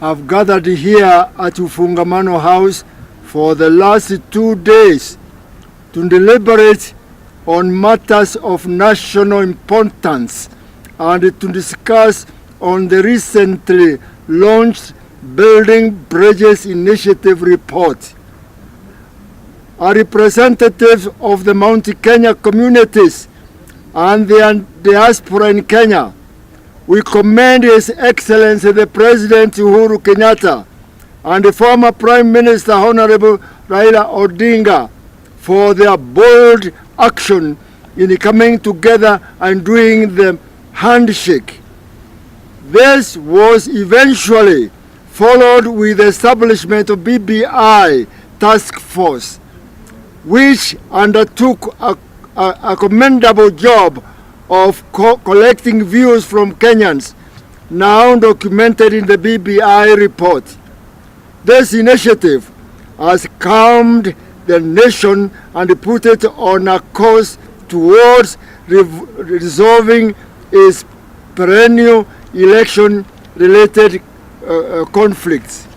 have gathered here at Ufungamano House for the last 2 days to deliberate on matters of national importance and to discuss on the recently launched Building Bridges Initiative report. A representative of the Mount Kenya communities and the diaspora in Kenya, we commend His Excellency the President Uhuru Kenyatta and the former Prime Minister Honorable Raila Odinga for their bold action in coming together and doing the handshake. This was eventually followed with the establishment of BBI task force, which undertook a commendable job of collecting views from Kenyans, now documented in the BBI report. This initiative has calmed the nation and put it on a course towards resolving its perennial election-related conflicts.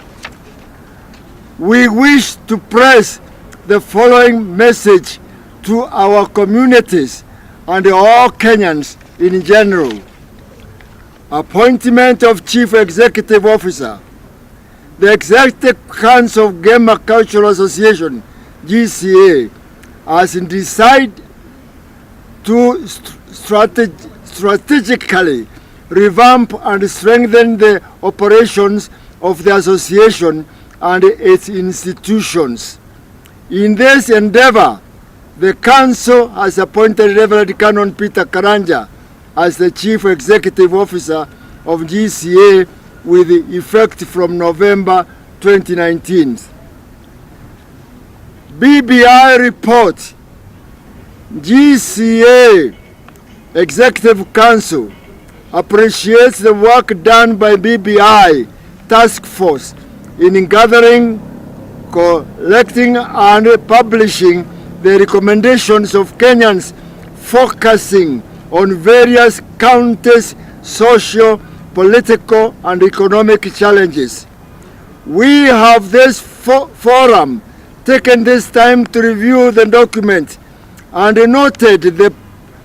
We wish to press the following message to our communities and all Kenyans in general. Appointment of Chief Executive Officer. The Executive Council of Gema Cultural Association, GCA, has decided to strategically revamp and strengthen the operations of the association and its institutions. In this endeavor, the Council has appointed Reverend Canon Peter Karanja as the Chief Executive Officer of GCA with effect from November 2019. BBI report. GCA Executive Council appreciates the work done by BBI Task Force in gathering, collecting and publishing the recommendations of Kenyans, focusing on various counties' social, political and economic challenges. We have this forum taken this time to review the document and noted the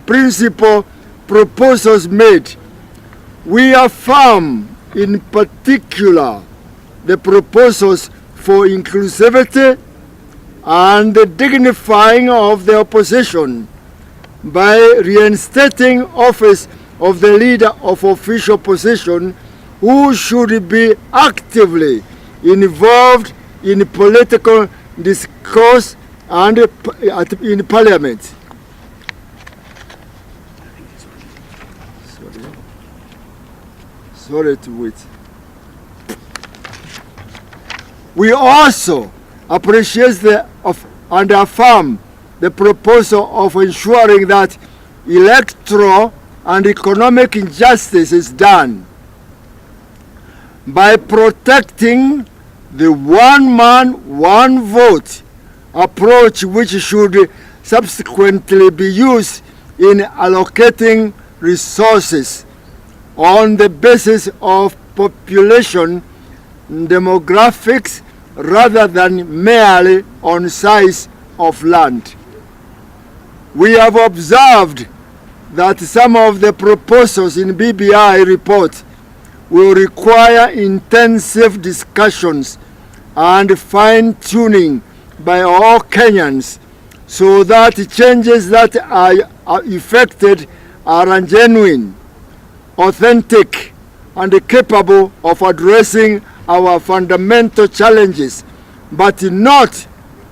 principal proposals made. We affirm in particular the proposals for inclusivity and the dignifying of the opposition by reinstating office of the leader of official position, who should be actively involved in political discourse and in parliament. Sorry to wait. We also appreciate and affirm the proposal of ensuring that electoral and economic injustice is done by protecting the one man, one vote approach, which should subsequently be used in allocating resources on the basis of population demographics rather than merely on size of land. We have observed that some of the proposals in BBI report will require intensive discussions and fine-tuning by all Kenyans so that changes that are effected are genuine, authentic, and capable of addressing our fundamental challenges, but not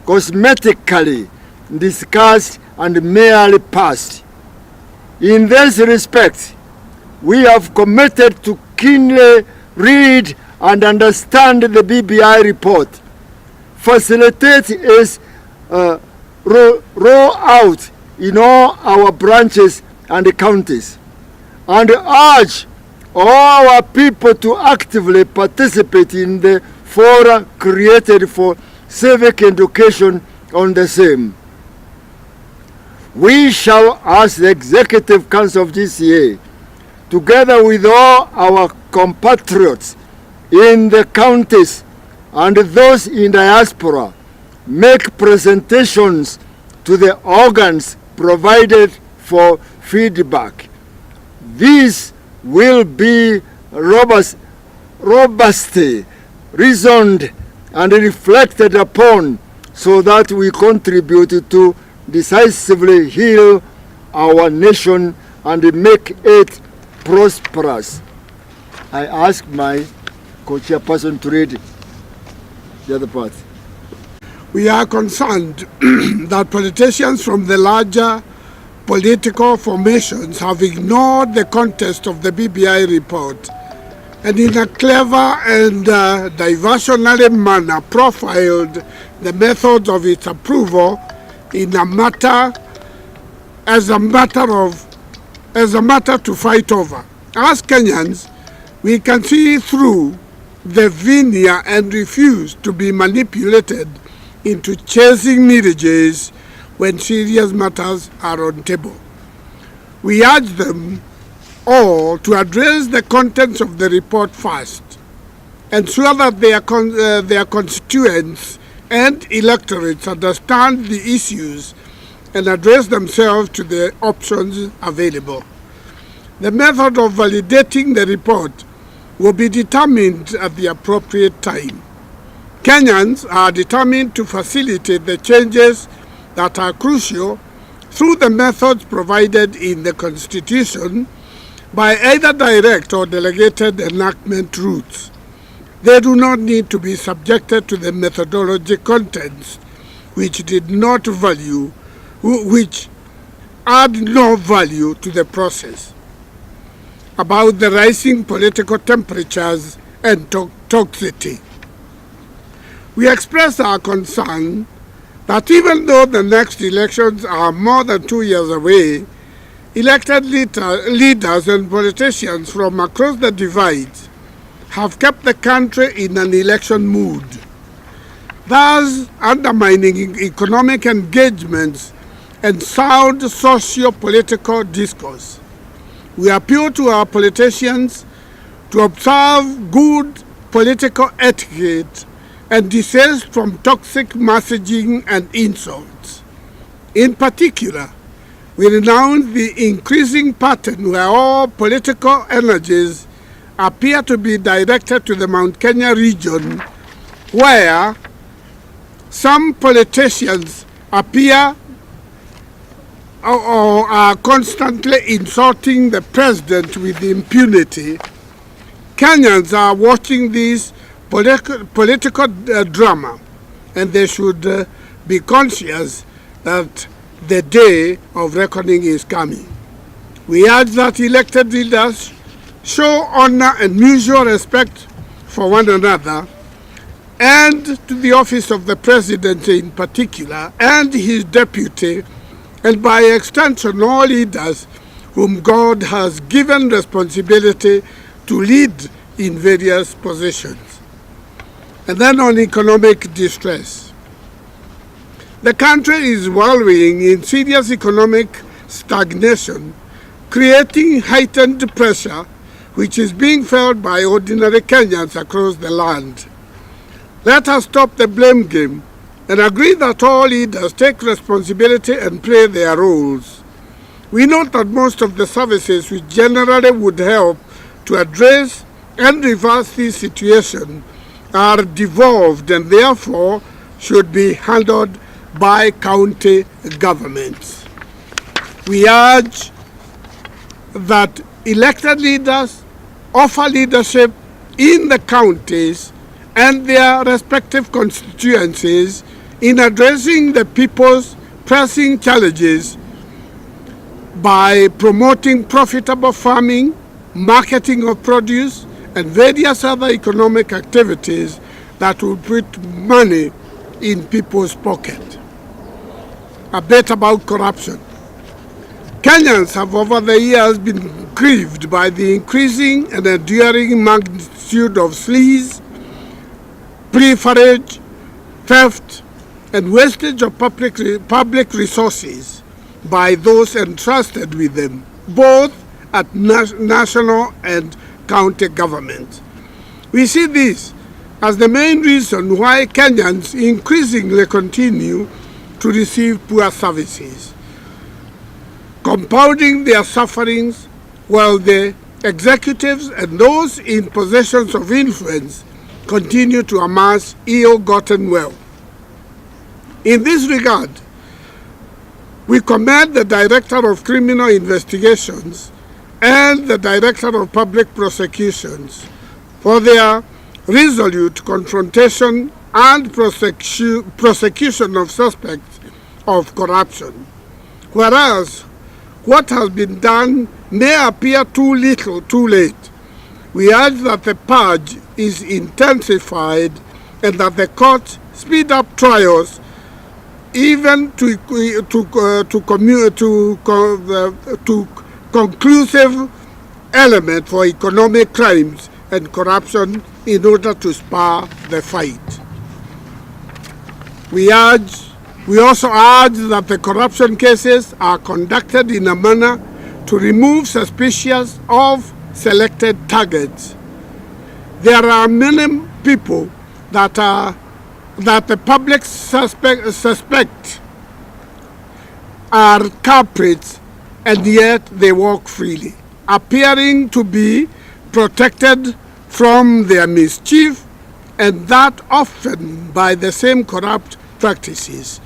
cosmetically discussed and merely passed. In this respect, we have committed to keenly read and understand the BBI report, facilitate its roll out in all our branches and counties, and urge all our people to actively participate in the fora created for civic education on the same. We shall, as the Executive Council of GCA, together with all our compatriots, in the counties and those in diaspora make presentations to the organs provided for feedback. These will be robustly reasoned and reflected upon so that we contribute to decisively heal our nation and make it prosperous. I ask my co-chairperson to read the other part. We are concerned that politicians from the larger political formations have ignored the context of the BBI report and in a clever and diversionary manner profiled the methods of its approval in a matter as a matter to fight over. As Kenyans, we can see through the veneer and refuse to be manipulated into chasing mirages when serious matters are on table. We urge them all to address the contents of the report first, ensure that their constituents and electorates understand the issues and address themselves to the options available. The method of validating the report will be determined at the appropriate time. Kenyans are determined to facilitate the changes that are crucial through the methods provided in the Constitution by either direct or delegated enactment routes. They do not need to be subjected to the methodology contents which add no value to the process. About the rising political temperatures and toxicity. We express our concern that even though the next elections are more than 2 years away, elected leaders and politicians from across the divide have kept the country in an election mood, thus undermining economic engagements and sound socio-political discourse. We appeal to our politicians to observe good political etiquette and desist from toxic messaging and insults. In particular, we renounce the increasing pattern where all political energies appear to be directed to the Mount Kenya region, where some politicians appear or are constantly insulting the president with impunity. Kenyans are watching this political drama, and they should be conscious that the day of reckoning is coming. We urge that elected leaders show honor and mutual respect for one another and to the office of the president in particular and his deputy, and by extension all leaders whom God has given responsibility to lead in various positions. And then on economic distress. The country is wallowing in serious economic stagnation, creating heightened pressure which is being felt by ordinary Kenyans across the land. Let us stop the blame game and agree that all leaders take responsibility and play their roles. We note that most of the services which generally would help to address and reverse this situation are devolved and therefore should be handled by county governments. We urge that elected leaders offer leadership in the counties and their respective constituencies in addressing the people's pressing challenges by promoting profitable farming, marketing of produce, and various other economic activities that will put money in people's pocket. A bit about corruption. Kenyans have over the years been grieved by the increasing and enduring magnitude of sleaze, pilferage, theft, and wastage of public resources by those entrusted with them, both at national and county government. We see this as the main reason why Kenyans increasingly continue to receive poor services, compounding their sufferings while the executives and those in positions of influence continue to amass ill-gotten wealth. In this regard, we commend the Director of Criminal Investigations and the Director of Public Prosecutions for their resolute confrontation and prosecution of suspects of corruption. Whereas what has been done may appear too little, too late, we urge that the purge is intensified and that the courts speed up trials even to conclusive element for economic crimes and corruption in order to spur the fight. We also urge that the corruption cases are conducted in a manner to remove suspicions of selected targets. There are many people that the public suspect are culprits, and yet they walk freely, appearing to be protected from their mischief, and that often by the same corrupt practices.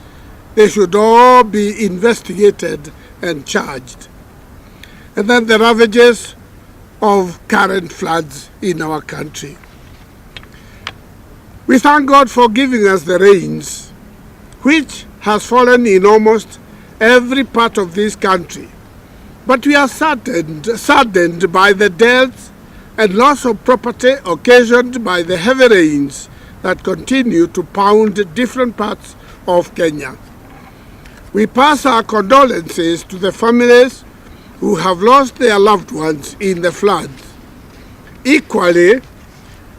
They should all be investigated and charged. And then the ravages of current floods in our country. We thank God for giving us the rains, which has fallen in almost every part of this country. But we are saddened by the deaths and loss of property occasioned by the heavy rains that continue to pound different parts of Kenya. We pass our condolences to the families who have lost their loved ones in the floods. Equally,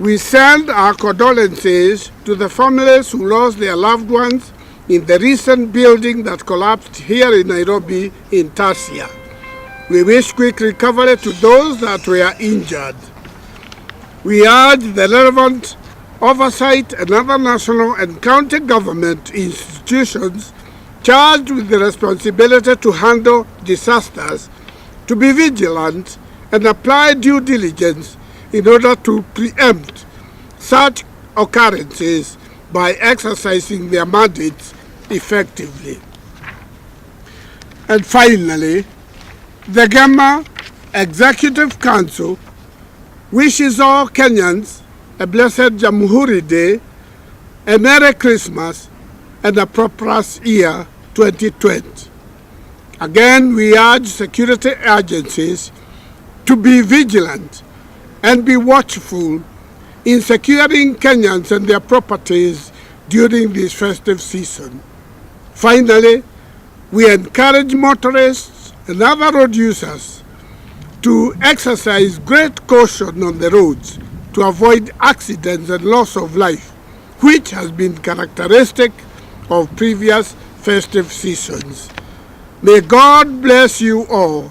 we send our condolences to the families who lost their loved ones in the recent building that collapsed here in Nairobi in Tasia. We wish quick recovery to those that were injured. We urge the relevant oversight and other national and county government institutions charged with the responsibility to handle disasters to be vigilant and apply due diligence in order to preempt such occurrences by exercising their mandates effectively. And finally, the Gema Executive Council wishes all Kenyans a blessed Jamhuri Day, a Merry Christmas, and a prosperous year 2020. Again, we urge security agencies to be vigilant and be watchful in securing Kenyans and their properties during this festive season. Finally, we encourage motorists and other road users to exercise great caution on the roads to avoid accidents and loss of life, which has been characteristic of previous festive seasons. May God bless you all.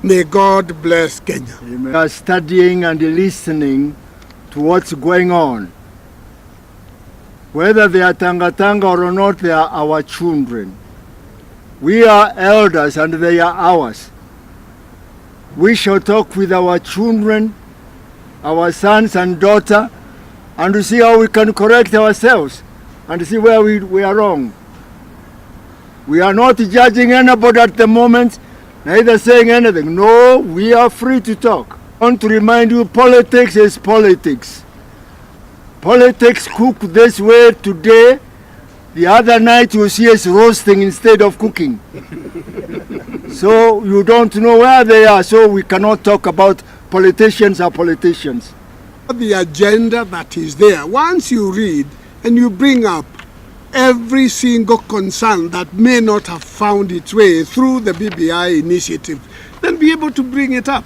May God bless Kenya. We are studying and listening to what's going on. Whether they are Tanga or not, they are our children. We are elders and they are ours. We shall talk with our children, our sons and daughters, and to see how we can correct ourselves and to see where we are wrong. We are not judging anybody at the moment, neither saying anything. No, we are free to talk. I want to remind you, politics is politics. Politics cook this way today. The other night you see us roasting instead of cooking. So you don't know where they are, so we cannot talk about politicians or politicians. The agenda that is there, once you read and you bring up every single concern that may not have found its way through the BBI initiative, then be able to bring it up.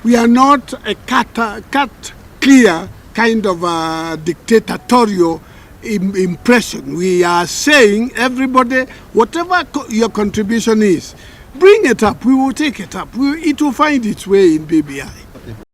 We are not a cut clear kind of a dictatorial impression. We are saying, everybody, whatever your contribution is, bring it up. We will take it up. It will find its way in BBI.